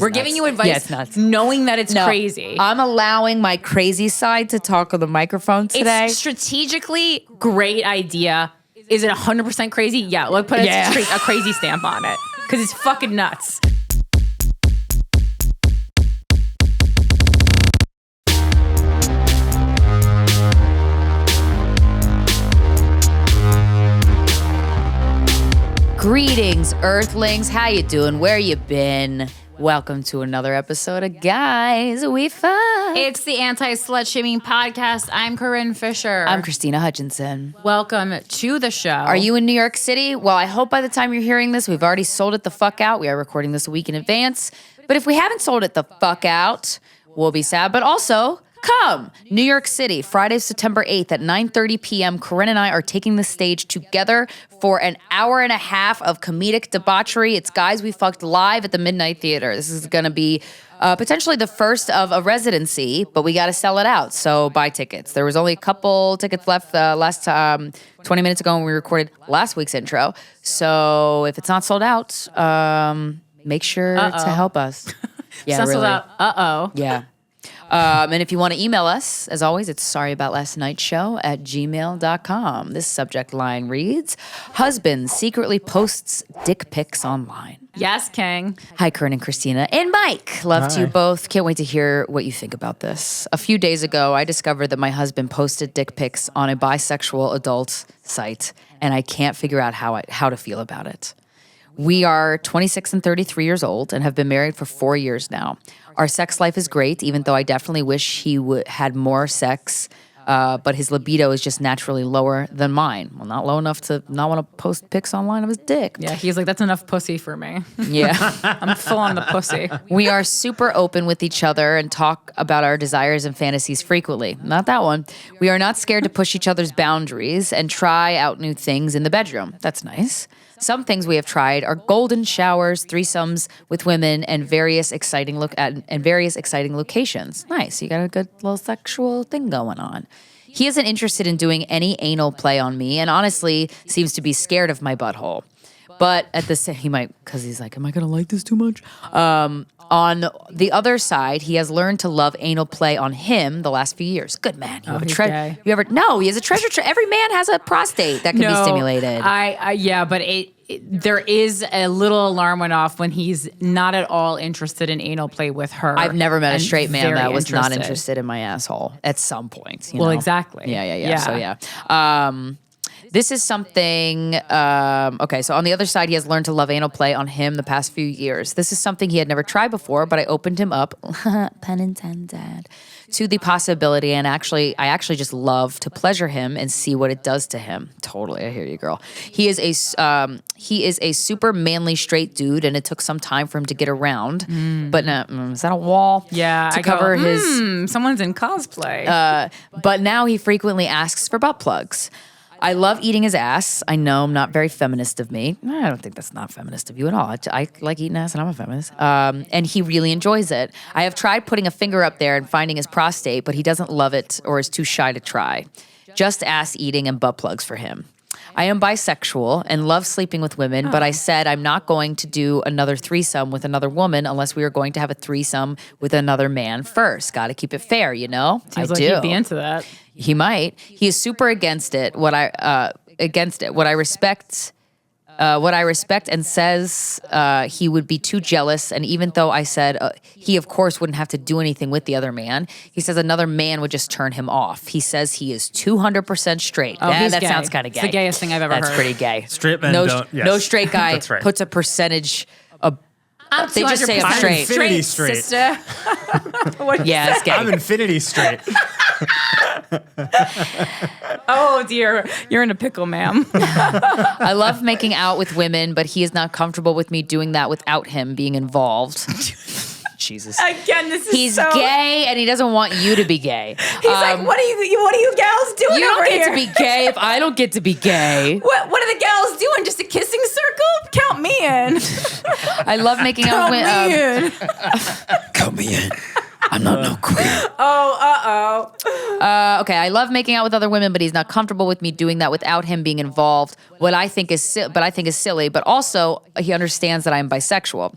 We're giving you advice knowing that it's crazy. I'm allowing my crazy side to talk on the microphone today. It's strategically great idea. Is it 100% crazy? Yeah, let's put a crazy stamp on it because it's fucking nuts. Greetings, Earthlings. How you doing? Where you been? Welcome to another episode of Guys We Fcked. It's the Anti-Slut Shaming Podcast. I'm Corinne Fisher. I'm Krystyna Hutchinson. Welcome to the show. Are you in New York City? Well, I hope by the time you're hearing this, we've already sold it the fuck out. We are recording this a week in advance. But if we haven't sold it the fuck out, we'll be sad. But also, come. New York City, Friday, September 8th at 9:30 p.m. Corinne and I are taking the stage together for an hour and a half of comedic debauchery. It's Guys We Fcked live at the Midnight Theater. This is going to be potentially the first of a residency, but we got to sell it out. So buy tickets. There was only a couple tickets left last 20 minutes ago when we recorded last week's intro. So if it's not sold out, make sure to help us. Yeah, really. Sold out. Yeah. And if you want to email us, as always, it's sorryaboutlastnightshow@gmail.com. This subject line reads, husband secretly posts dick pics online. Yes, King. Hi, Corinne and Krystyna. And Mike. Love to you both. Can't wait to hear what you think about this. A few days ago, I discovered that my husband posted dick pics on a bisexual adult site, and I can't figure out how to feel about it. We are 26 and 33 years old and have been married for 4 years now. Our sex life is great, even though I definitely wish he had more sex, but his libido is just naturally lower than mine. Well, not low enough to not want to post pics online of his dick. Yeah, he's like, that's enough pussy for me. Yeah. I'm full on the pussy. We are super open with each other and talk about our desires and fantasies frequently. Not that one. We are not scared to push each other's boundaries and try out new things in the bedroom. That's nice. Some things we have tried are golden showers, threesomes with women, and various exciting locations. Nice. You got a good little sexual thing going on. He isn't interested in doing any anal play on me, and honestly seems to be scared of my butthole. But at the same, he might, because he's like, am I gonna like this too much? On the other side, he has learned to love anal play on him the last few years. Good man. He's gay. No, he has a treasure. Every man has a prostate that can be stimulated. But there is a little alarm went off when he's not at all interested in anal play with her. I've never met a straight man that was not interested in my asshole at some point. You know? Exactly. Yeah. So yeah. This is something, okay, so on the other side, he has learned to love anal play on him the past few years. This is something he had never tried before, but I opened him up, pun intended, to the possibility, and I actually just love to pleasure him and see what it does to him. Totally, I hear you, girl. He is a super manly straight dude, and it took some time for him to get around. But is that a wall? Yeah, to cover his. Someone's in cosplay. But now he frequently asks for butt plugs. I love eating his ass. I know I'm not very feminist of me. I don't think that's not feminist of you at all. I like eating ass and I'm a feminist. And he really enjoys it. I have tried putting a finger up there and finding his prostate, but he doesn't love it or is too shy to try. Just ass eating and butt plugs for him. I am bisexual and love sleeping with women, but I said I'm not going to do another threesome with another woman unless we are going to have a thresome with another man first. Got to keep it fair, you know? Seems like he'd be into that. He might. He is super against it. What I respect and says he would be too jealous. And even though I said he, of course, wouldn't have to do anything with the other man, he says another man would just turn him off. He says he is 200% straight. That gay. sounds kind of gay. It's the gayest thing I've ever heard. That's pretty gay. Straight men don't. Yes. No straight guy That's right. puts a percentage of. They just say I'm straight. Infinity straight. Sister. Yeah, it's gay. I'm infinity straight. Oh dear, you're in a pickle, ma'am. I love making out with women, but he is not comfortable with me doing that without him being involved. Jesus. Again, this is He's gay and he doesn't want you to be gay. He's like, what are you gals doing You don't over get here? to be gay if I don't get to be gay. What are the gals doing? Just a kissing circle? Count me in. I love making out with women. Count me in. I'm not no queen. Okay, I love making out with other women, but he's not comfortable with me doing that without him being involved. What I think is silly, but also he understands that I'm bisexual.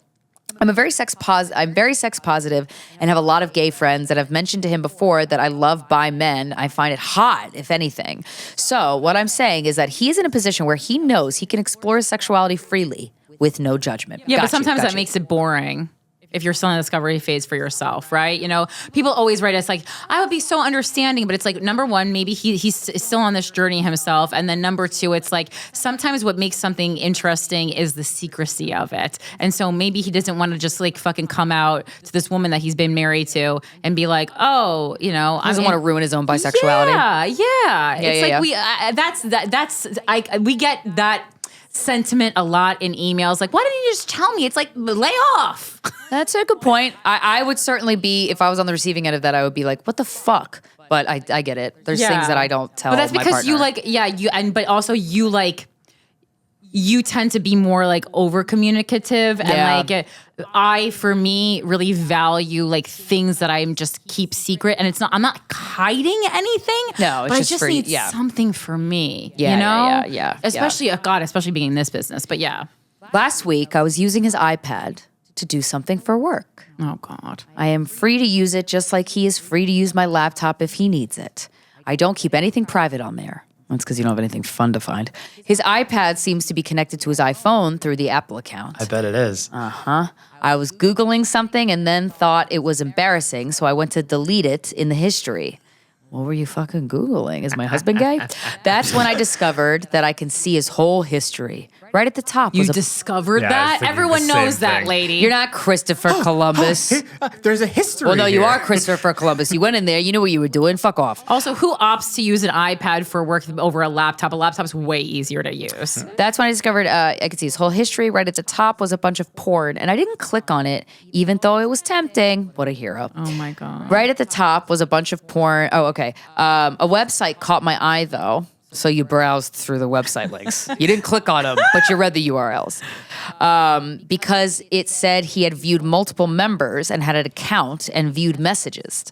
I'm very sex positive and have a lot of gay friends that I've mentioned to him before that I love bi men. I find it hot, if anything. So what I'm saying is that he's in a position where he knows he can explore his sexuality freely with no judgment. Yeah, but sometimes that makes it boring. If you're still in the discovery phase for yourself, right? You know, people always write us like, I would be so understanding, but it's like, number one, maybe he's still on this journey himself. And then number two, it's like, sometimes what makes something interesting is the secrecy of it. And so maybe he doesn't want to just like fucking come out to this woman that he's been married to and be like, oh, you know. He doesn't want to ruin his own bisexuality. Yeah. It's like we get that sentiment a lot in emails. Like, why didn't you just tell me? It's like, lay off. That's a good point. I would certainly be, if I was on the receiving end of that, I would be like, what the fuck? But I get it. There's things that I don't tell my partner. But that's because but also you tend to be more like over communicative and like I, for me, really value like things that I'm just keep secret, and I'm not hiding anything. No, it's but just I just need something for me. Yeah, you know? yeah. Especially being in this business. But yeah. Last week, I was using his iPad to do something for work. Oh God. I am free to use it just like he is free to use my laptop if he needs it. I don't keep anything private on there. That's because you don't have anything fun to find. His iPad seems to be connected to his iPhone through the Apple account. I bet it is. I was Googling something and then thought it was embarrassing, so I went to delete it in the history. What were you fucking Googling? Is my husband gay? That's when I discovered that I can see his whole history. Right at the top. You discovered that? Everyone knows that, lady. You're not Christopher Columbus. There's a history. Well, no, you are Christopher Columbus. You went in there. You knew what you were doing. Fuck off. Also, who opts to use an iPad for work over a laptop? A laptop's way easier to use. That's when I discovered I could see his whole history. Right at the top was a bunch of porn, and I didn't click on it, even though it was tempting. What a hero. Oh, my God. Right at the top was a bunch of porn. Oh, okay. A website caught my eye, though. So you browsed through the website links. You didn't click on them, but you read the URLs. Because it said he had viewed multiple members and had an account and viewed messages.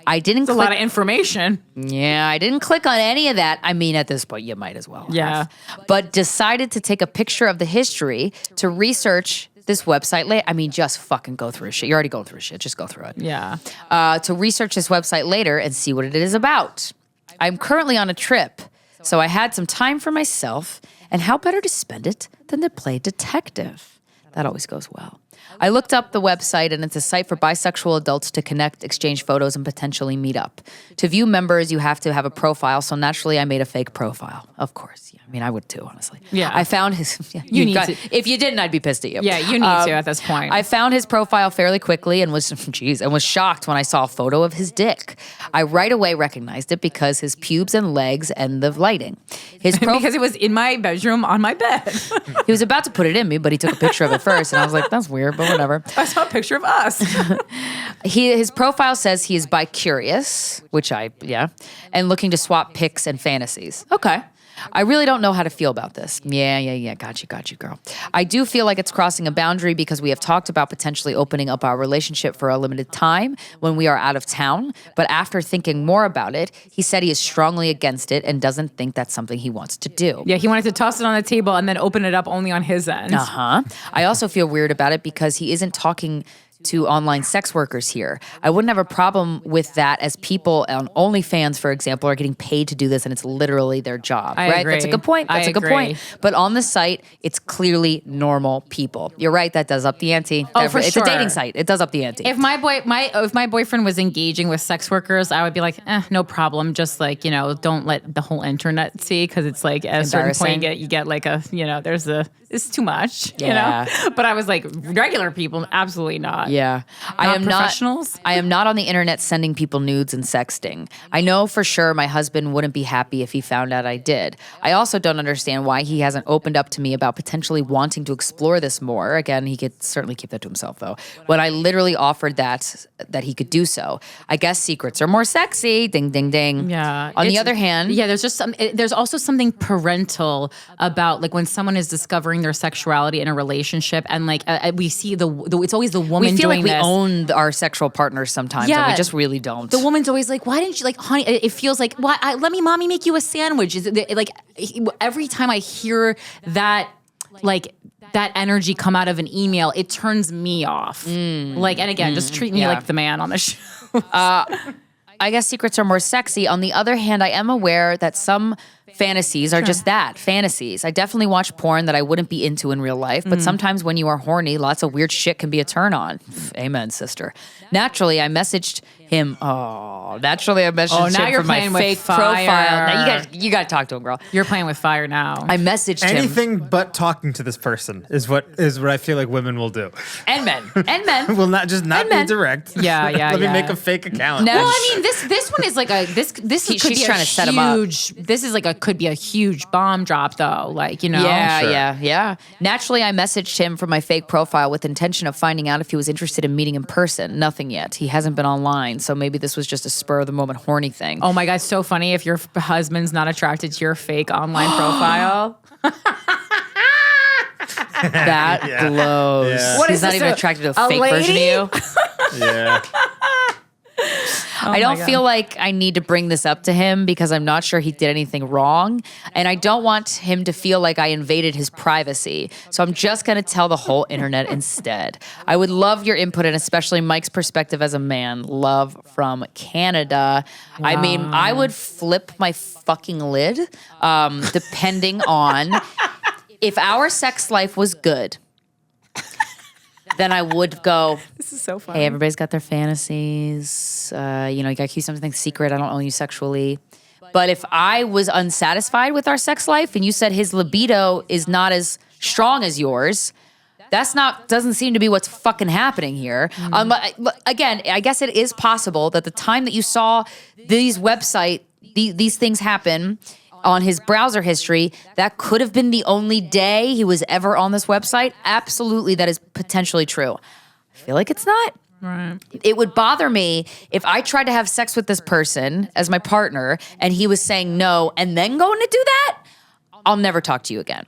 I didn't click. A lot of information. Yeah, I didn't click on any of that. I mean, at this point, you might as well. Yeah. But decided to take a picture of the history to research this website. I mean, just fucking go through shit. You're already going through shit. Just go through it. Yeah. To research this website later and see what it is about. I'm currently on a trip. So I had some time for myself, and how better to spend it than to play detective? That always goes well. I looked up the website, and it's a site for bisexual adults to connect, exchange photos, and potentially meet up. To view members, you have to have a profile, so naturally I made a fake profile. Of course, yeah. I mean, I would too, honestly. Yeah. I found his... Yeah, you need to. If you didn't, I'd be pissed at you. Yeah, you need to at this point. I found his profile fairly quickly and was shocked when I saw a photo of his dick. I right away recognized it because his pubes and legs and the lighting. Because it was in my bedroom on my bed. He was about to put it in me, but he took a picture of it first, and I was like, that's weird, but whatever. I saw a picture of us. His profile says he is bi-curious, and looking to swap pics and fantasies. Okay. I really don't know how to feel about this. Yeah. Got you, girl. I do feel like it's crossing a boundary because we have talked about potentially opening up our relationship for a limited time when we are out of town. But after thinking more about it, he said he is strongly against it and doesn't think that's something he wants to do. Yeah, he wanted to toss it on the table and then open it up only on his end. I also feel weird about it because he isn't talking to online sex workers here. I wouldn't have a problem with that, as people on OnlyFans, for example, are getting paid to do this, and it's literally their job, right? Agree. That's a good point. That's a good point. But on the site, it's clearly normal people. You're right. That does up the ante. Oh, for It's sure. a dating site. It does up the ante. If my boyfriend was engaging with sex workers, I would be like, no problem. Just like, don't let the whole internet see, because it's like at a certain point you get like it's too much, But I was like, regular people, absolutely not. Yeah. I am professionals. I am not on the internet sending people nudes and sexting. I know for sure my husband wouldn't be happy if he found out I did. I also don't understand why he hasn't opened up to me about potentially wanting to explore this more. Again, he could certainly keep that to himself, though. When I literally offered that he could do so. I guess secrets are more sexy. Ding, ding, ding. Yeah. On the other hand. Yeah, there's also something parental about like when someone is discovering their sexuality in a relationship, and like we see it's always the woman. We feel doing like we this. own our sexual partners sometimes, and we just really don't. The woman's always like, "Why didn't you like, honey?" It feels like, "Why? Mommy make you a sandwich." Is it like every time I hear that like that energy come out of an email, it turns me off. Like, and again, just treat me like the man on the show. I guess secrets are more sexy. On the other hand, I am aware that some fantasies are just that, fantasies. I definitely watch porn that I wouldn't be into in real life, but sometimes when you are horny, lots of weird shit can be a turn on. Amen, sister. Naturally, I messaged him. Naturally, I messaged now him you're from my playing with fake fire. profile. Now you got to talk to him, girl. You're playing with fire now. I messaged him. Anything but talking to this person is what I feel like women will do. And men. Will not be direct. Yeah. Let me make a fake account. No. Well, I mean, this one is like a this could she's be trying a to set him up. huge. This is like could be a huge bomb drop though. Like, you know. Yeah. Naturally, I messaged him from my fake profile with intention of finding out if he was interested in meeting in person. Nothing yet. He hasn't been online, so maybe this was just a spur of the moment horny thing. Oh my God, so funny if your husband's not attracted to your fake online profile. That blows. Yeah. What He's is not this, even a attracted to a fake lady? version of you. Yeah. I don't feel like I need to bring this up to him because I'm not sure he did anything wrong. And I don't want him to feel like I invaded his privacy. So I'm just going to tell the whole internet instead. I would love your input and especially Mike's perspective as a man. Love from Canada. Wow. I mean, I would flip my fucking lid depending on if our sex life was good. Then I would go, This is so funny. hey, everybody's got their fantasies. You gotta keep something secret. I don't own you sexually. But if I was unsatisfied with our sex life and you said his libido is not as strong as yours, doesn't seem to be what's fucking happening here. Again, I guess it is possible that the time that you saw these things happen on his browser history, that could have been the only day he was ever on this website. Absolutely, that is potentially true. I feel like it's not. Right. It would bother me if I tried to have sex with this person as my partner and he was saying no and then going to do that. I'll never talk to you again.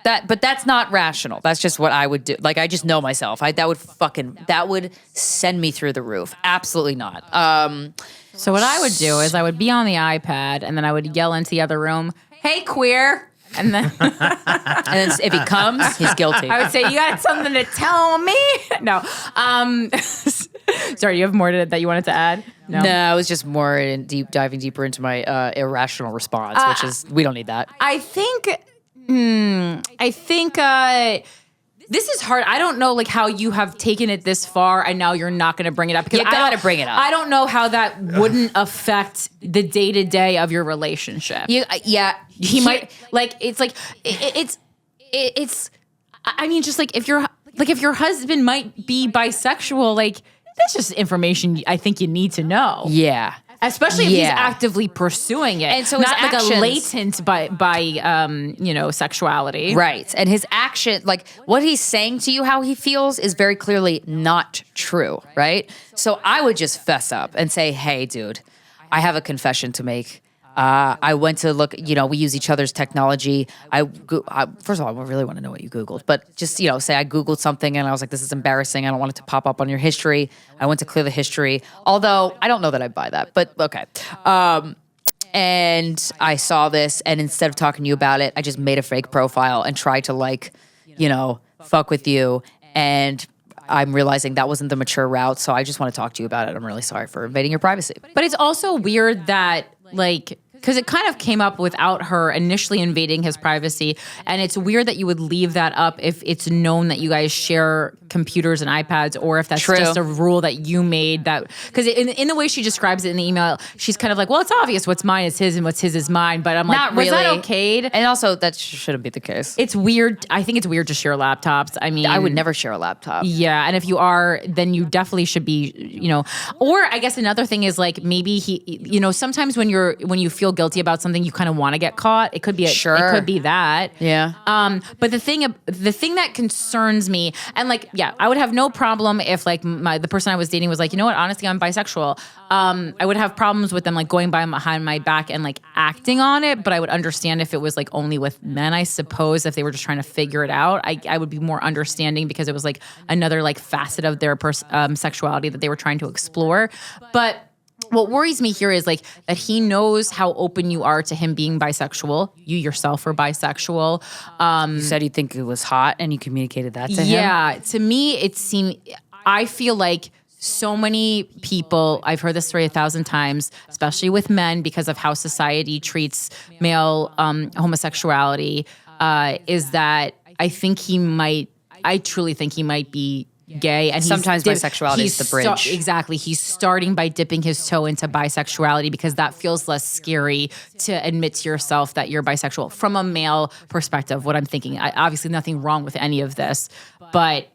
But that's not rational. That's just what I would do. Like, I just know myself. That would send me through the roof. Absolutely not. So what I would do is I would be on the iPad and then I would yell into the other room, "Hey, queer!" And then, and then if he comes, he's guilty. I would say, "You got something to tell me?" No. Sorry, you have more that you wanted to add? No, it was just more diving deeper into my irrational response, which is we don't need that. I think this is hard. I don't know like how you have taken it this far and now you're not going to bring it up. Because You gotta bring it up. I don't know how that wouldn't affect the day-to-day of your relationship. He might like it's I mean just like if your husband might be bisexual, like that's just information I think you need to know. Yeah. Especially if he's actively pursuing it, and so not his like actions, a latent by sexuality, right? And his action, like what he's saying to you, how he feels, is very clearly not true, right? So I would just fess up and say, "Hey, dude, I have a confession to make. I went to look. We use each other's technology. First of all, I really want to know what you Googled, but just say I Googled something and I was like, this is embarrassing. I don't want it to pop up on your history. I went to clear the history. Although I don't know that I buy that, but okay. And I saw this, and instead of talking to you about it, I just made a fake profile and tried to fuck with you. And I'm realizing that wasn't the mature route, so I just want to talk to you about it. I'm really sorry for invading your privacy. But it's also weird that because it kind of came up without her initially invading his privacy. And it's weird that you would leave that up if it's known that you guys share computers and iPads, or if that's just a rule that you made. Because in the way she describes it in the email, she's kind of like, well, it's obvious what's mine is his and what's his is mine. But I'm like, Not was that really. okayed? And also, that shouldn't be the case. It's weird. I think it's weird to share laptops. I mean, I would never share a laptop. Yeah, and if you are, then you definitely should be, Or I guess another thing is like maybe he, sometimes when you feel guilty about something, you kind of want to get caught. It could be it could be that. Yeah. But the thing that concerns me, and I would have no problem if the person I was dating was like, you know what, honestly, I'm bisexual. I would have problems with them going behind my back and acting on it, but I would understand if it was only with men, I suppose, if they were just trying to figure it out. I would be more understanding because it was another facet of their sexuality that they were trying to explore. But what worries me here is like that he knows how open you are to him being bisexual. You yourself are bisexual. You said you think it was hot and you communicated that to him? Yeah, to me, I feel like so many people, I've heard this story 1,000 times, especially with men, because of how society treats male homosexuality, is that I truly think he might be gay. And sometimes bisexuality is the bridge. Exactly. He's starting by dipping his toe into bisexuality because that feels less scary to admit to yourself that you're bisexual. From a male perspective, what I'm thinking, obviously nothing wrong with any of this, but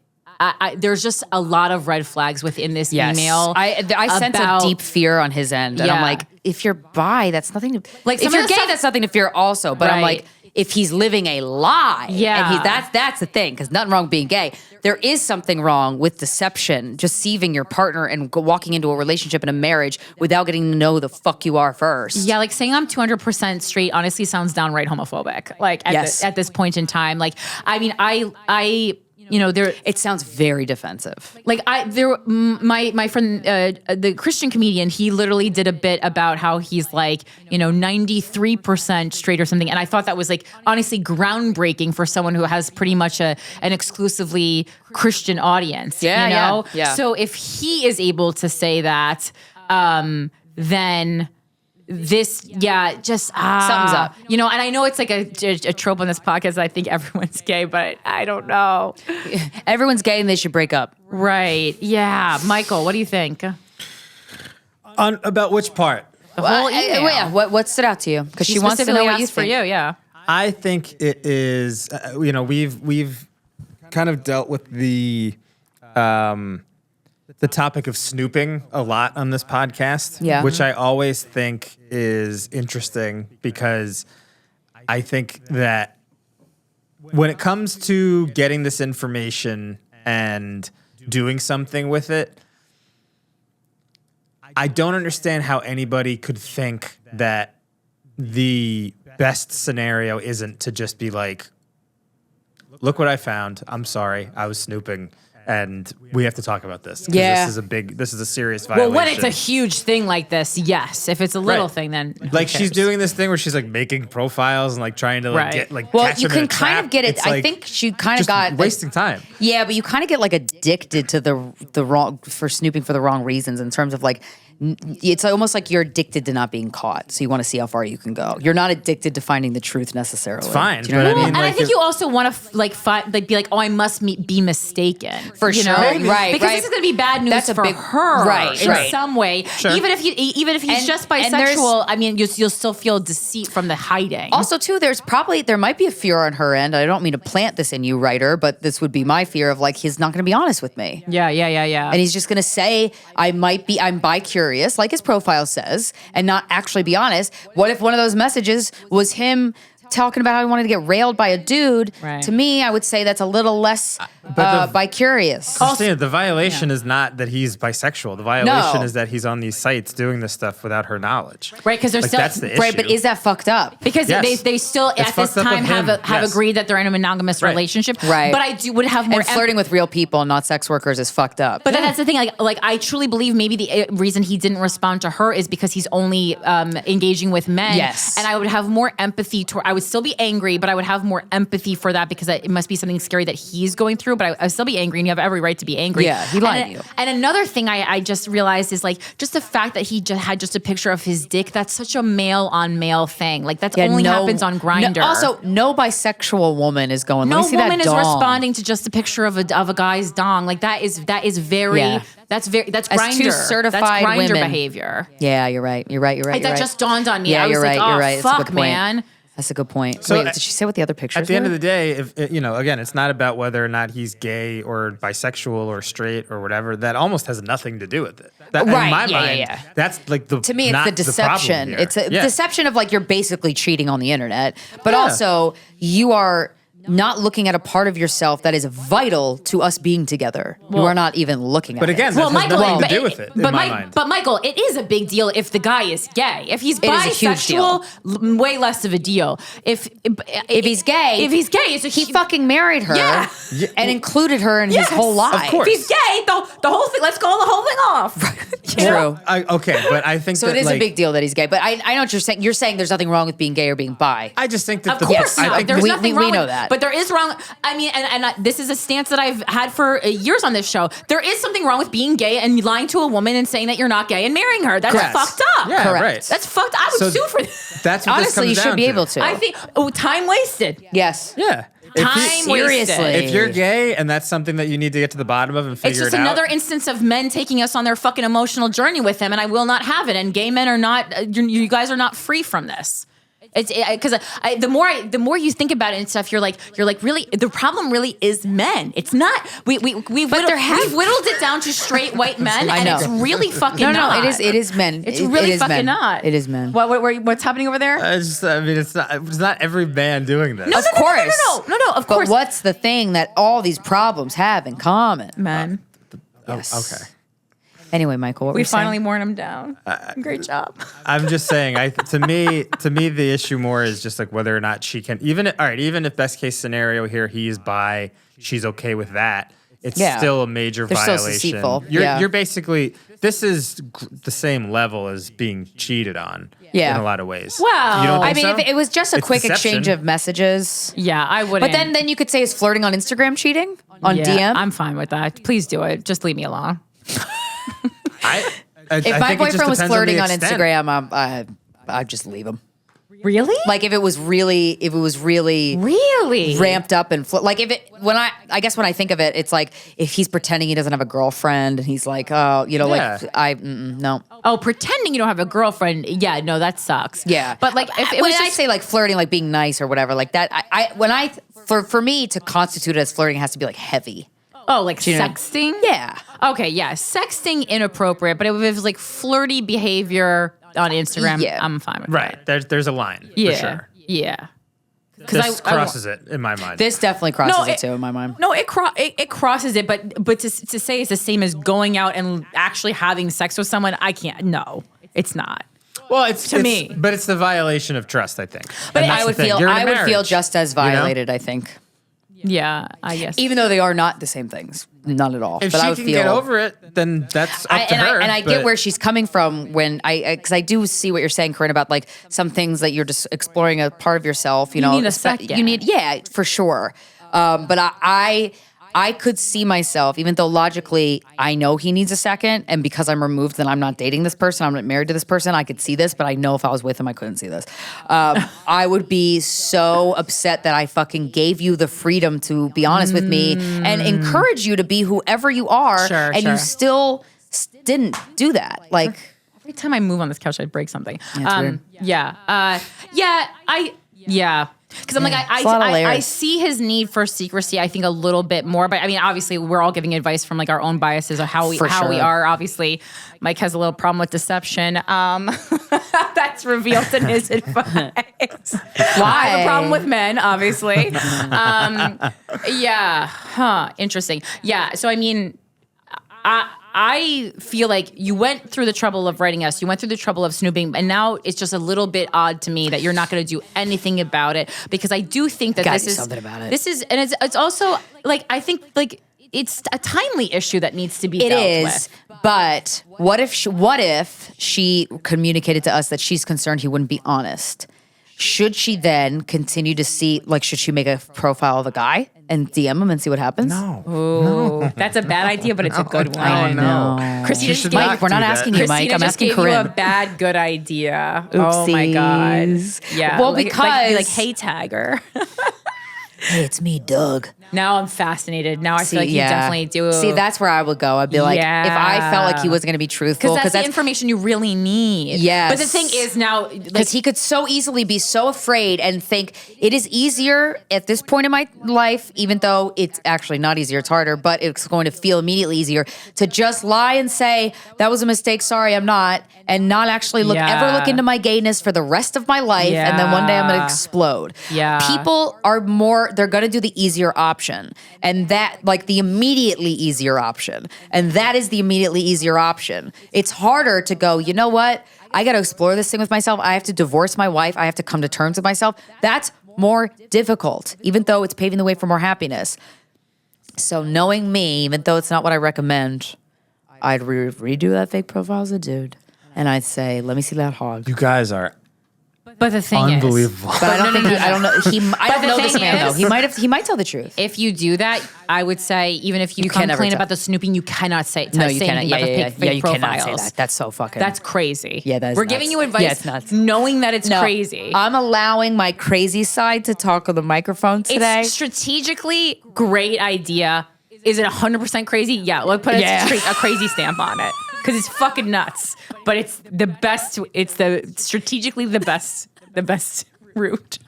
there's just a lot of red flags within this email. I sense a deep fear on his end. And I'm like, if you're bi, that's nothing to... Like, if you're gay, that's nothing to fear also. But I'm like, if he's living a lie, and that's the thing, because nothing wrong with being gay. There is something wrong with deception, deceiving your partner and walking into a relationship and a marriage without getting to know who the fuck you are first. Yeah, like saying I'm 200% straight honestly sounds downright homophobic. Like at this point in time, like I mean, it sounds very defensive. Like my friend, the Christian comedian, he literally did a bit about how he's like, 93% straight or something. And I thought that was like honestly groundbreaking for someone who has pretty much an exclusively Christian audience. Yeah. So if he is able to say that, then this, just something's up. And I know it's like a trope on this podcast. I think everyone's gay, but I don't know. Everyone's gay and they should break up. Right. Yeah. Michael, what do you think? About which part? The whole email. What stood out to you? Because she wants to know what you think. For you, yeah. I think it is. We've kind of dealt with the topic of snooping a lot on this podcast, which I always think is interesting because I think that when it comes to getting this information and doing something with it, I don't understand how anybody could think that the best scenario isn't to just be like, look what I found. I'm sorry. I was snooping. And we have to talk about this. Yeah. This is a serious violation. Well, when it's a huge thing like this, yes. If it's a little thing, then like she's doing this thing where she's like making profiles and like trying to like get like. Well, catch you them in can a kind trap. of get it. It's I like think she kind of just got wasting time. Yeah, but you kind of get like addicted to the wrong for snooping for the wrong reasons in terms of like. It's almost like you're addicted to not being caught, so you want to see how far you can go. You're not addicted to finding the truth necessarily. It's fine. Do you know what I mean? And I think you also want to be like, oh, I must be mistaken. For sure, right? Because this is going to be bad news for her, in some way. Sure. Even if he's just bisexual, I mean, you'll still feel deceit from the hiding. Also, too, there might be a fear on her end. I don't mean to plant this in you, writer, but this would be my fear of like he's not going to be honest with me. Yeah. And he's just going to say I'm bi-curious, like his profile says, and not actually be honest. What if one of those messages was him talking about how he wanted to get railed by a dude? Right. To me, I would say that's a little less bi-curious. Krystyna, the violation is not that he's bisexual. The violation is that he's on these sites doing this stuff without her knowledge. Right, because they're like, still that's the issue. Right, but is that fucked up? Because they still at this time have agreed that they're in a monogamous relationship. Right. But would have more and flirting with real people, not sex workers, is fucked up. But that's the thing. Like I truly believe maybe the reason he didn't respond to her is because he's only engaging with men. Yes. And I would have more empathy I would still be angry, but I would have more empathy for that because it must be something scary that he's going through. But I would still be angry, and you have every right to be angry. Yeah, he lied to you. And another thing I just realized is like just the fact that he just had just a picture of his dick. That's such a male on male thing. Like that only happens on Grindr. Also, no bisexual woman is going. No Let me see woman that is dong. responding to just a picture of a guy's dong. Like that is very that's Grindr. Two certified that's Grindr women. behavior. Yeah, you're right. That just dawned on me. Yeah, I was you're right. like, You're right. fuck, man. That's a good point. So Wait, did she say what the other pictures At the end were? of the day, if again, it's not about whether or not he's gay or bisexual or straight or whatever. That almost has nothing to do with it. That, Right, in my yeah, mind, yeah. that's like the To me, it's not the deception. problem here. It's a deception of like you're basically cheating on the internet, but also you are not looking at a part of yourself that is vital to us being together. You are not even looking at it. But again, that has nothing to do with it in my mind. But Michael, it is a big deal if the guy is gay. If he's It is a huge deal. bisexual, way less of a deal. If he's gay, it's a he fucking married her and included her in his whole life. Of course. If he's gay, the whole thing. Let's call the whole thing off. True. Okay, but I think So that, it is like, a big deal that he's gay. But I know what you're saying. You're saying there's nothing wrong with being gay or being bi. I just think that Of course I not. think There's we- nothing we wrong know with, that. But there is wrong. I mean, this is a stance that I've had for years on this show. There is something wrong with being gay and lying to a woman and saying that you're not gay and marrying her. That's Correct. fucked up. Yeah, Correct. right. That's fucked. I would sue for that. That's what this Honestly, you comes should down be able to. I think time wasted. Yes. Yeah. Time Seriously. wasted. If you're gay and that's something that you need to get to the bottom of and figure It's just it out. another instance of men taking us on their fucking emotional journey with him, and I will not have it. And gay men are not. You guys are not free from this. It's because the more you think about it and stuff, you're like really the problem really is men. It's not we've whittled it down to straight white men, I and know. it's really fucking No, not. it is men. It's It really is fucking men. not. It is men. What's happening over there? It's not every man doing this. Of course. No. Of But course, what's the thing that all these problems have in common? men. Yes. Okay. Anyway, Michael, what were We you saying? finally worn him down. Great job. I'm just saying. To me, the issue more is just like whether or not she can. Even if best case scenario here, he's bi, she's okay with that. It's Yeah. still a major They're still violation. deceitful. You're basically this is the same level as being cheated on. Yeah. In a lot of ways. Well, you don't I think mean, so? if it was just a It's quick deception. exchange of messages. Yeah, I wouldn't. But then you could say, is flirting on Instagram cheating? On Yeah, DM? I'm fine with that. Please do it. Just leave me alone. If my boyfriend was flirting on Instagram, I'd just leave him. Really? Like if it was really Really? ramped up and like when I think of it, it's like if he's pretending he doesn't have a girlfriend and he's like, oh, no. Oh, pretending you don't have a girlfriend. Yeah, no, that sucks. Yeah. But like if it when was I just, say like flirting, like being nice or whatever, like that, for me to constitute it as flirting, it has to be like heavy. oh, like you know? sexting? Yeah. Okay, yeah. Sexting inappropriate, but if it was like flirty behavior on Instagram, Yeah. I'm fine with Right. There's a line. that. Yeah. For sure. Yeah. This crosses it in my mind. This definitely crosses it too in my mind. No, it crosses it, but to say it's the same as going out and actually having sex with someone, I can't. No, it's not. Well, it's me. but it's the violation of trust, I think. But And that's I would the thing. feel You're in a I would feel marriage, just as you know? violated, I think. Yeah, I guess. Even though they are not the same things. Not at all. If but she I would can feel get over it, then that's up to her. I get but- where she's coming from when because I do see what you're saying, Corinne, about like some things that you're just exploring a part of yourself. You know, need a second. You need, yeah, for sure. But I could see myself, even though logically I know he needs a second, and because I'm removed, then I'm not dating this person, I'm not married to this person. I could see this, but I know if I was with him, I couldn't see this. I would be so upset that I fucking gave you the freedom to be honest with me and encourage you to be whoever you are, Sure, and sure. you still didn't do that. Like, Every time I move on this couch, I'd break something. it's weird. Yeah. Because I'm like, It's a lot of I layers. see his need for secrecy, I think a little bit more. But I mean, obviously, we're all giving advice from like our own biases of how we For sure. are. Obviously, Mike has a little problem with deception. That's revealed in his advice. I have a problem with men, obviously. Interesting. Yeah. So I mean, I feel like you went through the trouble of writing us. You went through the trouble of snooping, and now it's just a little bit odd to me that you're not going to do anything about it, because I do think that Gotta this do is something about it. This is, and it's also like I think like it's a timely issue that needs to be it dealt is. with. But what if she communicated to us that she's concerned he wouldn't be honest? Should she then continue to see, like, should she make a profile of a guy and DM him and see what happens? Ooh, that's a bad idea, but it's a good one. I know. Christy just should gave, not Mike, we're not do that. asking you, Mike. Christina I'm just asking gave you Corinne. a bad good idea. Oh my god. Oopsies. Yeah. Well, like, because- like hey tagger. Hey, it's me, Doug. Now I'm fascinated. Now I feel like you definitely do. See, that's where I would go. I'd be like, if I felt like he was going to be truthful, because that's the information you really need. Yes. But the thing is now, like, because he could so easily be so afraid and think it is easier at this point in my life, even though it's actually not easier, it's harder, but it's going to feel immediately easier to just lie and say, that was a mistake, sorry, I'm not, and not actually ever look into my gayness for the rest of my life, and then one day I'm going to explode. Yeah. People are they're going to do the easier option, and that, like, the immediately easier option, and that is the immediately easier option. It's harder to go, you know what? I got to explore this thing with myself. I have to divorce my wife. I have to come to terms with myself. That's more difficult, even though it's paving the way for more happiness. So knowing me, even though it's not what I recommend, I'd redo that fake profile as a dude. And I'd say, let me see that hog. You guys are But the thing unbelievable. But I don't think I don't know. I don't know this thing man though. is- He might tell the truth. if you do that, I would say even if you You can never complain tell. about the snooping, you cannot say No, you say cannot. anything Yeah, about the fake you profiles. cannot say that. That's so fucking. That's crazy. Yeah, that is We're nuts. giving you advice, Yeah, it's nuts. knowing that it's No, crazy. I'm allowing my crazy side to talk on the microphone today. It's strategically great idea. Is it 100% crazy? Yeah, let's put a crazy stamp on it because it's fucking nuts. But it's the best. It's the strategically the best route.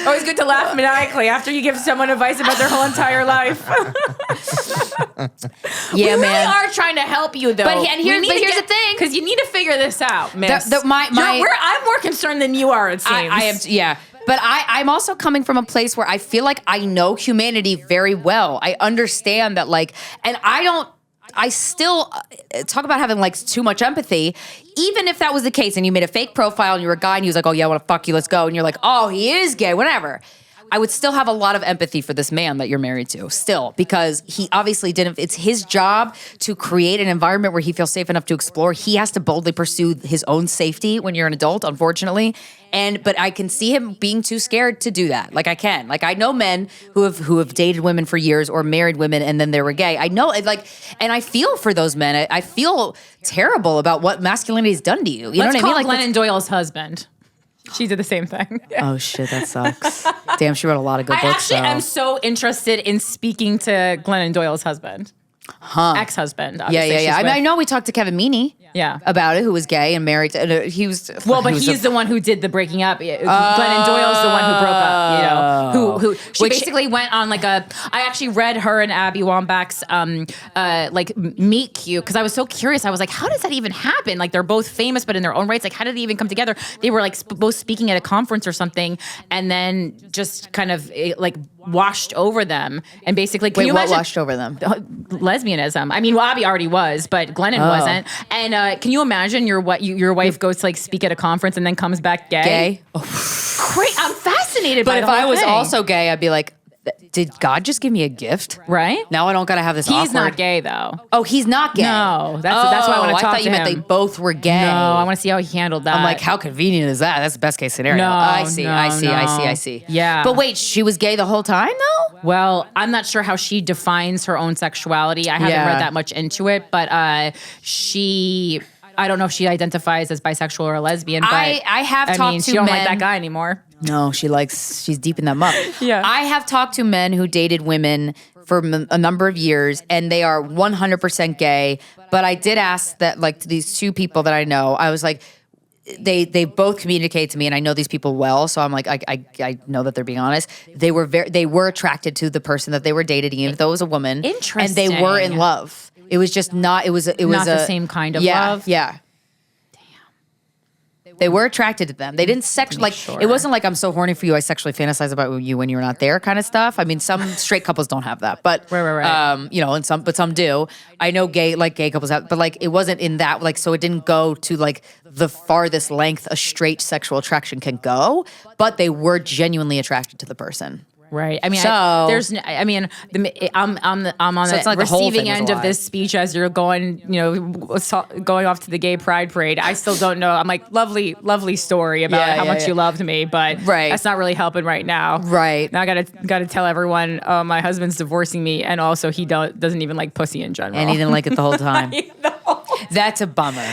Always good to laugh maniacally after you give someone advice about their whole entire life. Yeah, we really man. are trying to help you, though. But here's the thing. because you need to figure this out, miss. I'm more concerned than you are. It seems. I am, yeah. But I'm also coming from a place where I feel like I know humanity very well. I understand that, like, and I still talk about having like too much empathy. Even if that was the case and you made a fake profile and you were a guy and he was like, oh yeah, I want to fuck you, let's go. And you're like, oh, he is gay, whatever. I would still have a lot of empathy for this man that you're married to still, because he obviously didn't, it's his job to create an environment where he feels safe enough to explore. He has to boldly pursue his own safety when you're an adult, unfortunately. But I can see him being too scared to do that. Like I can. Like I know men who have dated women for years or married women and then they were gay. I know and I feel for those men. I feel terrible about what masculinity has done to you. You know what I mean? Like Glennon Doyle's husband. She did the same thing. Oh shit, that sucks. Damn, she wrote a lot of good I books. actually am so interested in speaking to Glennon Doyle's husband. Ex-husband. Yeah. I mean, I know we talked to Kevin Meaney. Yeah. About it, who was gay and married. He was he's the one who did the breaking up. Glennon Doyle's the one who broke up. You know, who she basically went on like a. I actually read her and Abby Wambach's like meet cute because I was so curious. I was like, how does that even happen? Like they're both famous, but in their own rights. Like how did they even come together? They were like both speaking at a conference or something, and then just kind of like washed over them. And basically, can you imagine what washed over them? Lesbianism. I mean, well, Abby already was, but Glennon wasn't. And can you imagine your wife goes to like speak at a conference and then comes back gay? Great. I'm fascinated by But the if whole I was thing. also gay, I'd be like, did God just give me a gift? Right? Now I don't gotta have this. He's awkward. not gay though. Oh, he not gay. No, that's why I want to talk I thought to you meant him. they both were gay. No, I want to see how he handled that. I'm like, how convenient is that? That's the best case scenario. No, I see. no, I see. Yeah. But wait, she was gay the whole time though? Well, I'm not sure how she defines her own sexuality. I haven't read that much into it, but I don't know if she identifies as bisexual or a lesbian, but I have talked to she don't like men- that guy anymore. No, she's deep in that muck. Yeah. I have talked to men who dated women for a number of years and they are 100% gay. But I did ask that, like, to these two people that I know, I was like, they both communicate to me and I know these people well. So I'm like, I know that they're being honest. They were attracted to the person that they were dating, even though it was a woman. Interesting. And they were in love. It was just not, it was not the same kind of love? Yeah. They were attracted to them. They didn't it wasn't like I'm so horny for you, I sexually fantasize about you when you're not there kind of stuff. I mean, some straight couples don't have that, but Right. you know, and some do. I know gay couples have, but like it wasn't in that, like, so it didn't go to like the farthest length a straight sexual attraction can go, but they were genuinely attracted to the person. Right. I mean, So- I'm on So the it's like the whole receiving thing was end a of lie. this speech as you're going, going off to the gay pride parade. I still don't know. I'm like, lovely story about how much you loved me, but that's not really helping right now. Right. Now I gotta tell everyone, my husband's divorcing me, and also he doesn't even like pussy in general. And he didn't like it the whole time. No. That's a bummer.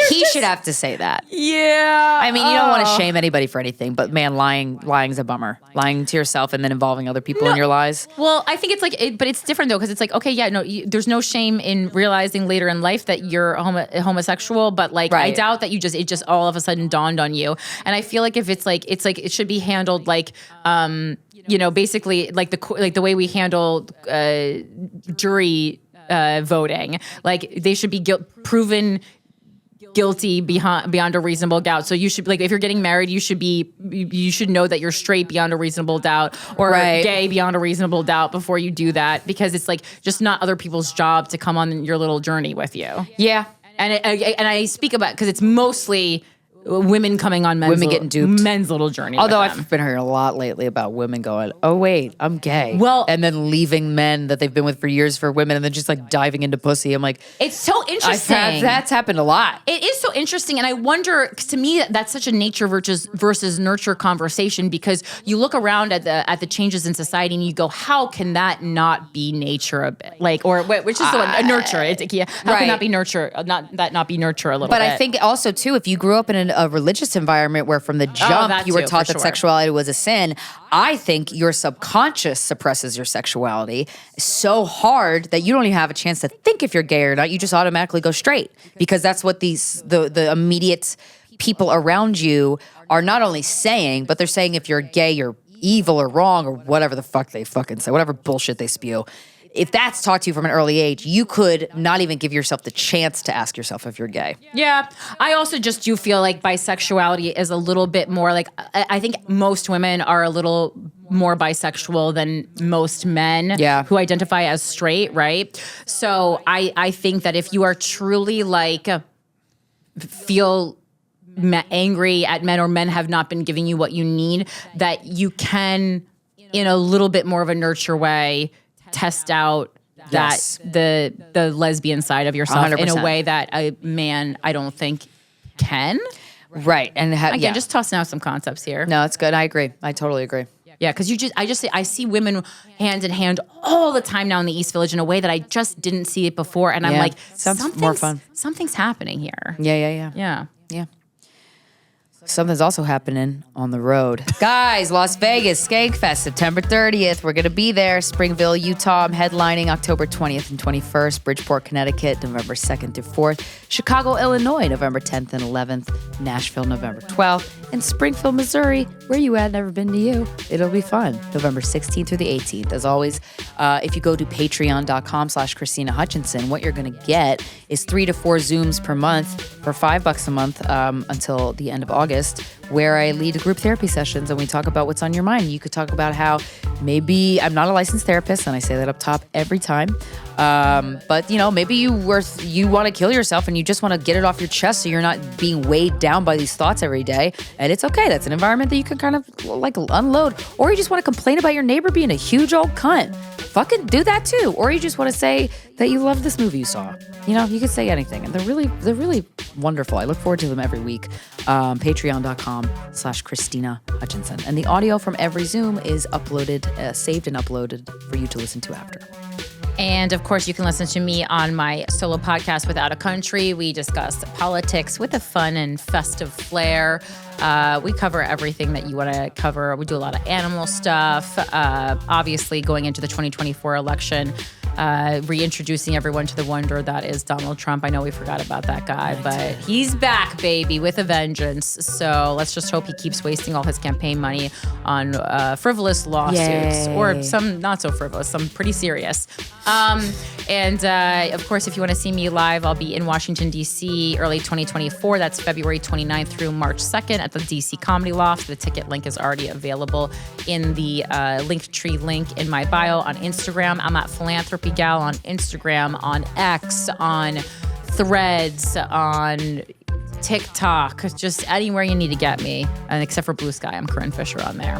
He should have to say that. Yeah. I mean, you don't want to shame anybody for anything, but man, lying's a bummer. Lying to yourself and then involving other people in your lies. Well, I think it's like, but it's different though, because it's like, okay, yeah, no, there's no shame in realizing later in life that you're homosexual, but like, I doubt that it just all of a sudden dawned on you. And I feel like if it's like it should be handled like, basically like the way we handle jury voting. Like they should be proven guilty beyond a reasonable doubt. So you should, like, if you're getting married, you should know that you're straight beyond a reasonable doubt or gay beyond a reasonable doubt before you do that, because it's like just not other people's job to come on your little journey with you. Yeah. And I speak about, because it's mostly women coming on getting duped. men's little journey. Although with them. I've been hearing a lot lately about women going, oh wait, I'm gay. Well- and then leaving men that they've been with for years for women and then just like diving into pussy. I'm like, it's so interesting. That's happened a lot. It is so interesting, and I wonder. 'Cause to me, that's such a nature versus nurture conversation because you look around at the changes in society and you go, how can that not be nature a bit? Like, or which is the one, nurture? How can that be nurture? Not be nurture a little bit? But I think also too, if you grew up in a religious environment where from the jump you were taught that sexuality was a sin, I think your subconscious suppresses your sexuality so hard that you don't even have a chance to think if you're gay or not. You just automatically go straight because that's what the immediate people around you are not only saying, but they're saying if you're gay, you're evil or wrong or whatever the fuck they fucking say, whatever bullshit they spew. If that's taught to you from an early age, you could not even give yourself the chance to ask yourself if you're gay. Yeah. I also just do feel like bisexuality is a little bit more like, I think most women are a little more bisexual than most men who identify as straight, right? So I think that if you are truly like, feel angry at men or men have not been giving you what you need, that you can, in a little bit more of a nurture way, test out the lesbian side of yourself 100%. in a way that a man, I don't think, can. Right. And Again, just tossing out some concepts here. No, it's good. I agree. I totally agree. Yeah, because I see women hand in hand all the time now in the East Village in a way that I just didn't see it before, and I'm like, sounds more fun. Something's happening here. Yeah. Something's also happening on the road. Guys, Las Vegas, Skankfest, September 30th. We're going to be there. Springville, Utah. I'm headlining October 20th and 21st. Bridgeport, Connecticut, November 2nd through 4th. Chicago, Illinois, November 10th and 11th. Nashville, November 12th. And Springfield, Missouri, where you at? Never been to you. It'll be fun. November 16th through the 18th. As always, if you go to patreon.com/Krystyna Hutchinson, what you're going to get is 3 to 4 Zooms per month for $5 a month until the end of August, where I lead group therapy sessions and we talk about what's on your mind. You could talk about how maybe I'm not a licensed therapist, and I say that up top every time. But maybe you want to kill yourself and you just want to get it off your chest so you're not being weighed down by these thoughts every day. And it's okay. That's an environment that you can kind of like unload. Or you just want to complain about your neighbor being a huge old cunt. Fucking do that too. Or you just want to say that you love this movie you saw. You could say anything. And they're really wonderful. I look forward to them every week. Patreon.com/Krystyna Hutchinson. And the audio from every Zoom is uploaded, saved and uploaded for you to listen to after. And of course, you can listen to me on my solo podcast, Without a Country. We discuss politics with a fun and festive flair. We cover everything that you want to cover. We do a lot of animal stuff. Obviously, going into the 2024 election, reintroducing everyone to the wonder that is Donald Trump. I know we forgot about that guy, but he's back, baby, with a vengeance. So let's just hope he keeps wasting all his campaign money on frivolous lawsuits. Yay. Or some not so frivolous, some pretty serious. And of course, if you want to see me live, I'll be in Washington, D.C. early 2024. That's February 29th through March 2nd at the D.C. Comedy Loft. The ticket link is already available in the Linktree link in my bio on Instagram. I'm at Philanthropy Gal on Instagram, on X, on Threads, on TikTok, just anywhere you need to get me. And except for Blue Sky, I'm Corinne Fisher on there.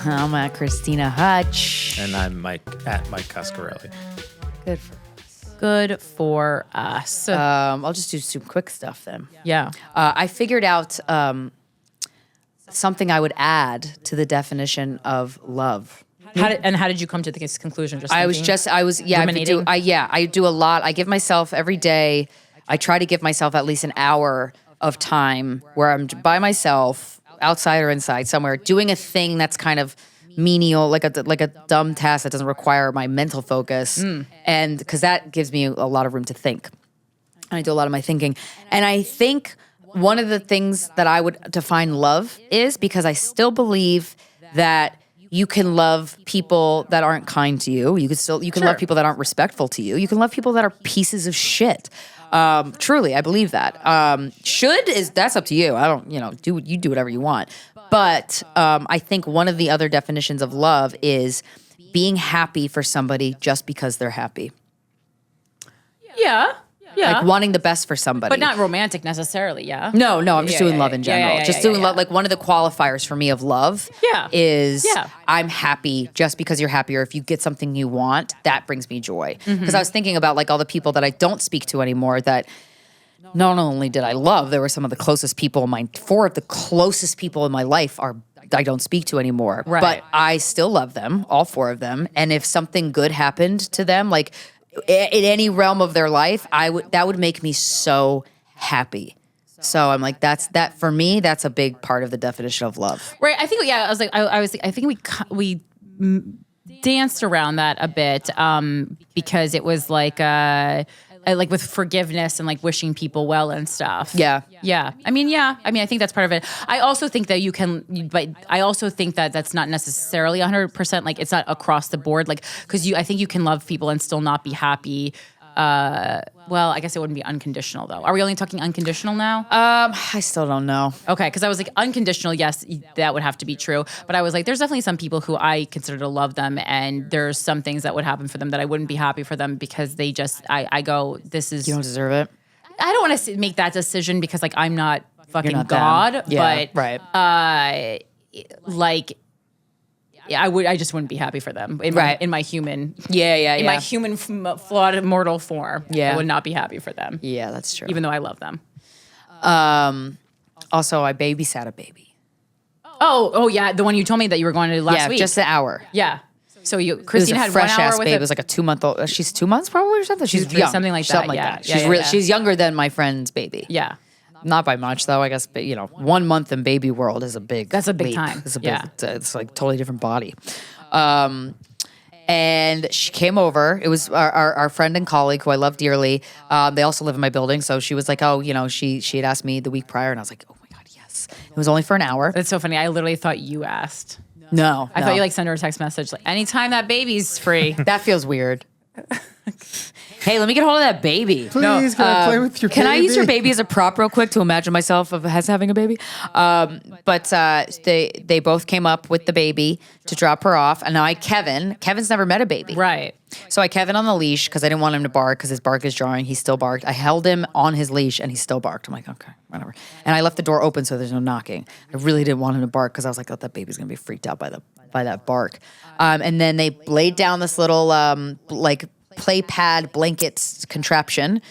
I'm at Krystyna Hutch. And I'm at Mike Coscarelli. Good for Good for us. I'll just do some quick stuff then. Yeah. I figured out something I would add to the definition of love. How did you come to this conclusion? I do a lot. I give myself every day, I try to give myself at least an hour of time where I'm by myself, outside or inside, somewhere, doing a thing that's kind of menial, like a dumb task that doesn't require my mental focus. And because that gives me a lot of room to think. And I do a lot of my thinking. And I think one of the things that I would define love is, because I still believe that you can love people that aren't kind to you. You can love people that aren't respectful to you. You can love people that are pieces of shit. Truly, I believe that. That's up to you. I don't, you do whatever you want. But I think one of the other definitions of love is being happy for somebody just because they're happy. Yeah. Yeah. Like wanting the best for somebody. But not romantic necessarily, yeah? No, I'm just doing love in yeah, general. yeah, Just yeah, doing yeah. love. Like one of the qualifiers for me of love is I'm happy just because you're happy, or if you get something you want, that brings me joy. Because I was thinking about like all the people that I don't speak to anymore that not only did I love, there were some of the closest people in my, 4 of the closest people in my life I don't speak to anymore. Right. But I still love them, all 4 of them. And if something good happened to them, like in any realm of their life, that would make me so happy. So I'm like, that for me, that's a big part of the definition of love. Right. I think, I think we danced around that a bit because it was like with forgiveness and like wishing people well and stuff. Yeah. Yeah. I mean, I think that's part of it. I also think that but I also think that that's not necessarily 100%. Like it's not across the board. Like, cause I think you can love people and still not be happy. Well, I guess it wouldn't be unconditional though. Are we only talking unconditional now? I still don't know. Okay, because I was like, unconditional, yes, that would have to be true. But I was like, there's definitely some people who I consider to love them, and there's some things that would happen for them that I wouldn't be happy for them because they just, I go, this is... You don't deserve it? I don't want to make that decision because like I'm not fucking not God, them. Yeah, but right. I just wouldn't be happy for them in my human in my human flawed mortal form. Yeah. I would not be happy for them. Yeah, that's true. Even though I love them. Also, I babysat a baby. Oh yeah, the one you told me that you were going to do last week. Just an hour. Yeah. So It was Krystyna a had fresh 1 hour ass with baby. it. It was like a 2-month-old. She's 2 months probably or something. She's young, something like that. Something like Yeah. that. Yeah, She's younger than my friend's baby. Yeah. Not by much though. I guess, but 1 month in baby world is a big. That's a big leap. time. It's a big. Yeah. It's like totally different body. And she came over. It was our friend and colleague who I love dearly. They also live in my building, so she was like, "Oh, she had asked me the week prior," and I was like, "Oh my god, yes!" It was only for an hour. That's so funny. I literally thought you asked. No, I thought you like sent her a text message like, anytime that baby's free. That feels weird. Hey, let me get hold of that baby. Please, can I play with your Can baby? I use your baby as a prop real quick to imagine myself as having a baby? But they both came up with the baby to drop her off. And now Kevin's never met a baby. Right. So I Kevin on the leash because I didn't want him to bark because his bark is jarring. He still barked. I held him on his leash and he still barked. I'm like, okay, whatever. And I left the door open so there's no knocking. I really didn't want him to bark because I was like, oh, that baby's going to be freaked out by that bark. And then they laid down this little play pad blankets contraption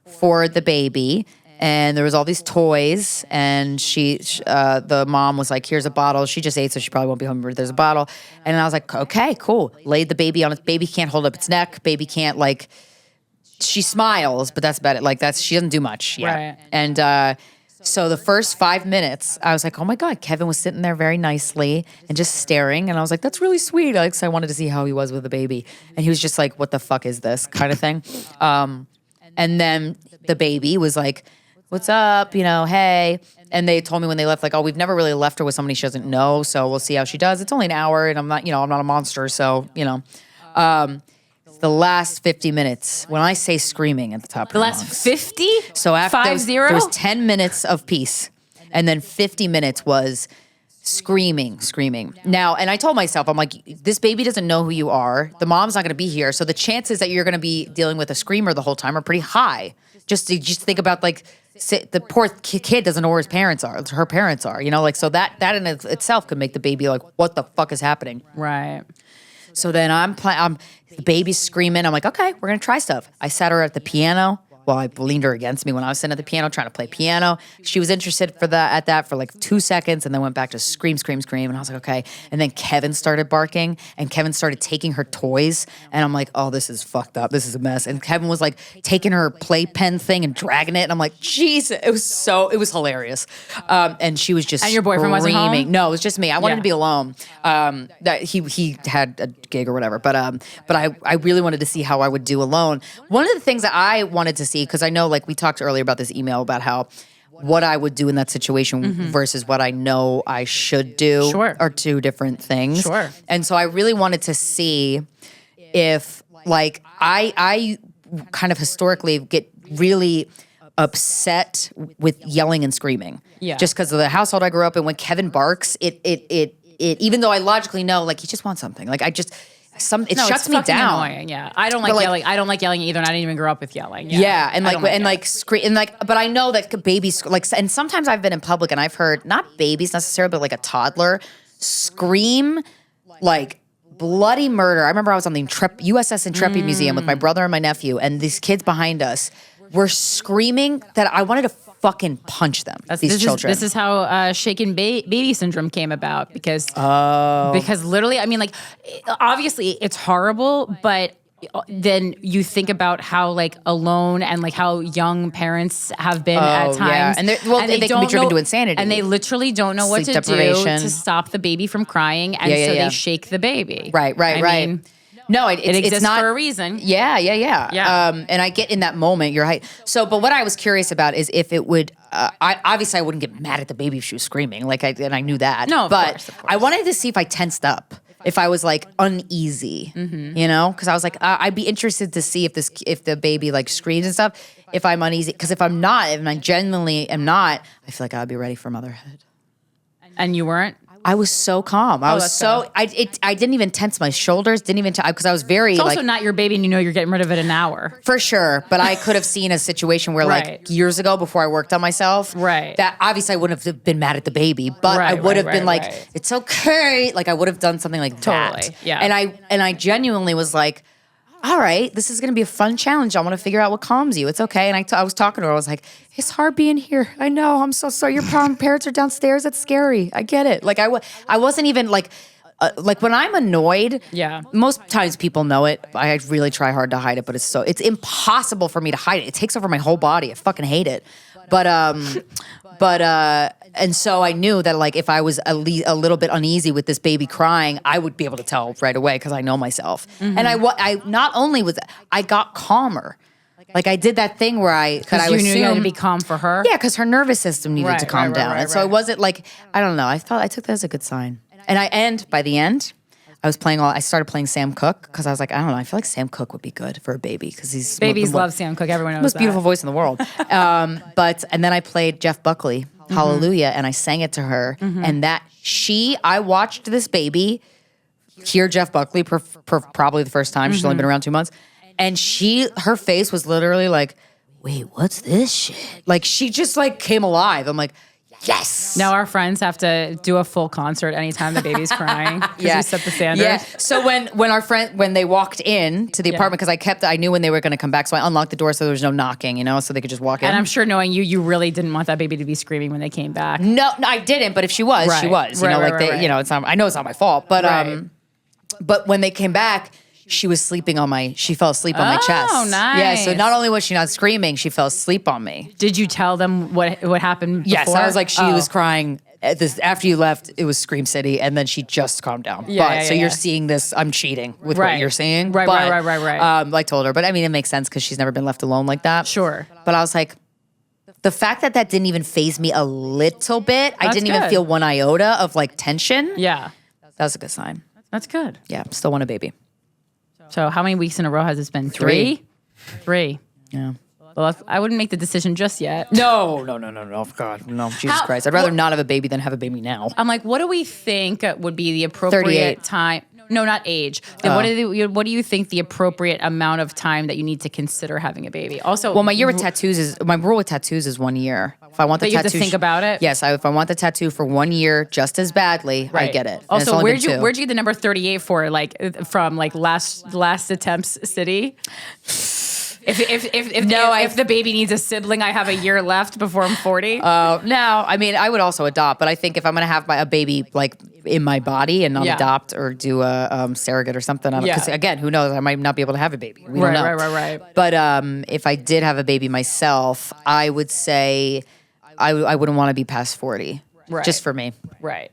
for the baby. And there was all these toys, and the mom was like, here's a bottle. She just ate, so she probably won't be home, but there's a bottle. And I was like, okay, cool. Laid the baby on its, baby can't hold up its neck. Baby can't she smiles, but that's about it. She doesn't do much. Yeah. Right. And so the first 5 minutes, I was like, oh my God, Kevin was sitting there very nicely and just staring. And I was like, that's really sweet. So I wanted to see how he was with the baby. And he was just like, what the fuck is this kind of thing? And then the baby was like, what's up? Hey. And they told me when they left, like, oh, we've never really left her with somebody she doesn't know. So we'll see how she does. It's only an hour and I'm not a monster. So, the last 50 minutes, when I say screaming at the top of The my last lungs. 50? So after 50? there was 10 minutes of peace, and then 50 minutes was screaming. Now, and I told myself, I'm like, this baby doesn't know who you are. The mom's not going to be here, so the chances that you're going to be dealing with a screamer the whole time are pretty high. Just think about the poor kid doesn't know where her parents are. So that in itself could make the baby like, what the fuck is happening? Right. So then the baby's screaming. I'm like, okay, we're going to try stuff. I sat her at the piano. Well, I leaned her against me when I was sitting at the piano trying to play piano. She was interested for that for like 2 seconds and then went back to scream. And I was like, okay. And then Kevin started barking and Kevin started taking her toys. And I'm like, oh, this is fucked up. This is a mess. And Kevin was like taking her playpen thing and dragging it. And I'm like, jeez, it was hilarious. And she was just And your boyfriend wasn't home? No, it was just me. I wanted to be alone. That he had a gig or whatever. But I really wanted to see how I would do alone. One of the things that I wanted to see, because I know, like we talked earlier about this email about how what I would do in that situation versus what I know I should do are two different things. Sure. And so I really wanted to see if, like, I kind of historically get really upset with yelling and screaming. Yeah. Just because of the household I grew up in. When Kevin barks, it even though I logically know, like, he just wants something. Like, it No, shuts it's me fucking down. annoying. Yeah, I don't like yelling. I don't like yelling either, and I didn't even grow up with yelling. Yeah, and I don't and it. scream and but I know that babies and sometimes I've been in public and I've heard not babies necessarily, but like a toddler scream like bloody murder. I remember I was on the USS Intrepid Museum with my brother and my nephew, and these kids behind us were screaming that I wanted to fucking punch them. These children. This is how shaken baby syndrome came about because literally, I mean, like, obviously it's horrible, but then you think about how like alone and like how young parents have been at times. Yeah. And they can be driven to insanity. And they literally don't know what Sleep to deprivation. do to stop the baby from crying. And so they shake the baby. Right. I mean, no, it exists it's not for a reason. Yeah. Yeah. And I get in that moment, you're right. So, but what I was curious about is if it would, I wouldn't get mad at the baby if she was screaming. And I knew that. No, of course. I wanted to see if I tensed up. If I was like uneasy, you know, because I was like, I'd be interested to see if the baby like screams and stuff. If I'm uneasy, because if I genuinely am not, I feel like I'd be ready for motherhood. And you weren't? I was so calm. I didn't even tense my shoulders. Didn't even because I was very. It's also not your baby, and you know you're getting rid of it in an hour. For sure, but I could have seen a situation where, like years ago, before I worked on myself, that obviously I wouldn't have been mad at the baby, but I would have been like, it's okay. Like I would have done something like that. Yeah. And I genuinely was like, all right, this is going to be a fun challenge. I want to figure out what calms you. It's okay. And I was talking to her. I was like, it's hard being here. I know. I'm so sorry. Your parents are downstairs. It's scary. I get it. Like I wasn't even like when I'm annoyed. Yeah. Most times people know it. I really try hard to hide it, but it's impossible for me to hide it. It takes over my whole body. I fucking hate it. And so I knew that like if I was a little bit uneasy with this baby crying, I would be able to tell right away because I know myself. Mm-hmm. And I not only I got calmer. Like I did that thing where I knew you had to be calm for her. Yeah, because her nervous system needed to calm down, and so it wasn't like I don't know. I took that as a good sign. And by the end, I started playing Sam Cooke because I was like, I don't know. I feel like Sam Cooke would be good for a baby because he's babies love Sam Cooke. Everyone knows most that. beautiful voice in the world. And then I played Jeff Buckley, Hallelujah, and I sang it to her. And I watched this baby hear Jeff Buckley probably the first time. She's only been around 2 months, and her face was literally like, wait, what's this shit? Like she just like came alive. I'm like, yes. Now our friends have to do a full concert anytime the baby's crying. Because you set the standard. Yeah. So when they walked in to the apartment, because I knew when they were going to come back, so I unlocked the door so there was no knocking, you know, so they could just walk in. And I'm sure knowing you really didn't want that baby to be screaming when they came back. No, I didn't. But if she was, she was. You know, you know, I know it's not my fault, but when they came back, she fell asleep on my chest. Oh, nice. Yeah, so not only was she not screaming, she fell asleep on me. Did you tell them what happened before? Yes, I was like, she was crying. After you left, it was Scream City, and then she just calmed down. You're seeing this, I'm cheating with what you're seeing. Right. I told her, but I mean, it makes sense because she's never been left alone like that. Sure. But I was like, the fact that didn't even faze me a little bit, I didn't even feel one iota of like tension. Yeah. That was a good sign. That's good. Yeah, still want a baby. So how many weeks in a row has this been? Three. Yeah. Well, I wouldn't make the decision just yet. No. God, no. Jesus Christ. I'd rather not have a baby than have a baby now. I'm like, what do we think would be the appropriate 38. time? No, not age. What do you think the appropriate amount of time that you need to consider having a baby? Also, well, my rule with tattoos is 1 year. If I want the tattoo, you have to think about it. Yes, if I want the tattoo for 1 year just as badly, I get it. And Also, where'd you get the number 38 for? Like from like last attempts city? If the baby needs a sibling, I have a year left before I'm 40. No, I mean I would also adopt, but I think if I'm gonna have a baby like in my body and not adopt or do a surrogate or something, because again, who knows? I might not be able to have a baby. We don't know. Right. But if I did have a baby myself, I would say I wouldn't want to be past 40, just for me. Right.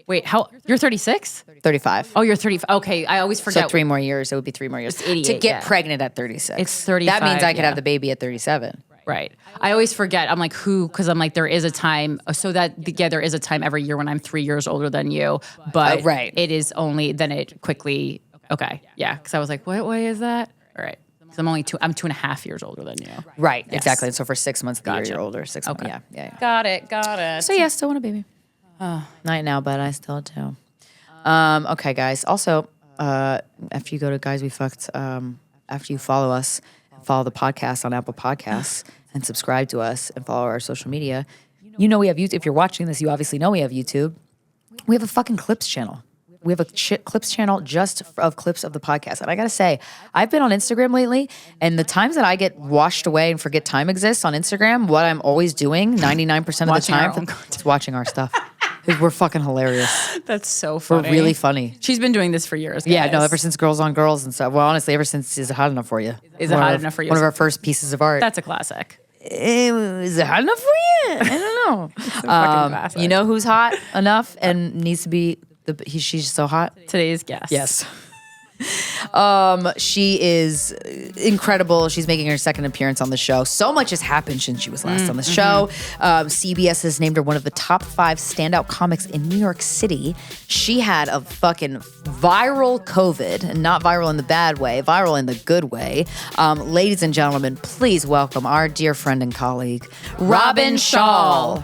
Wait, you're 36? 35. Oh, you're 35. Okay, I always forget. So 3 more years. It would be 3 more years. It's 88, to get pregnant at 36. It's 35. That means I could have the baby at 37. Right. I always forget. I'm like, because I'm like, there is a time. So there is a time every year when I'm 3 years older than you. But it is only, then it quickly, okay. Yeah. Because I was like, what way is that? All right. Because I'm 2.5 years older than you. Right. Yes. Exactly. And so for 6 months, you're older. 6 months. Yeah. Got it. So still want a baby. Not now, but I still do. Okay, guys. Also, after you go to Guys We Fcked, after you follow us, follow the podcast on Apple Podcasts, and subscribe to us and follow our social media, we have YouTube. If you're watching this, you obviously know we have YouTube. We have a fucking clips channel. We have a clips channel just of clips of the podcast. And I got to say, I've been on Instagram lately, and the times that I get washed away and forget time exists on Instagram, what I'm always doing 99% of the time is watching our stuff. We're fucking hilarious. That's so funny. We're really funny. She's been doing this for years, guys. Yeah, no, ever since Girls on Girls and stuff. Well, honestly, ever since Is It Hot Enough For You? Is It Hot Enough For You? One of our first pieces of art. That's a classic. Is it hot enough for you? I don't know. It's a fucking classic. You know who's hot enough and needs to be, she's so hot? Today's guest. Yes. She is incredible. She's making her second appearance on the show. So much has happened since she was last on the show. CBS has named her one of the top 5 standout comics in New York City. She had a fucking viral COVID, and not viral in the bad way, viral in the good way. Ladies and gentlemen, please welcome our dear friend and colleague, Robyn Schall.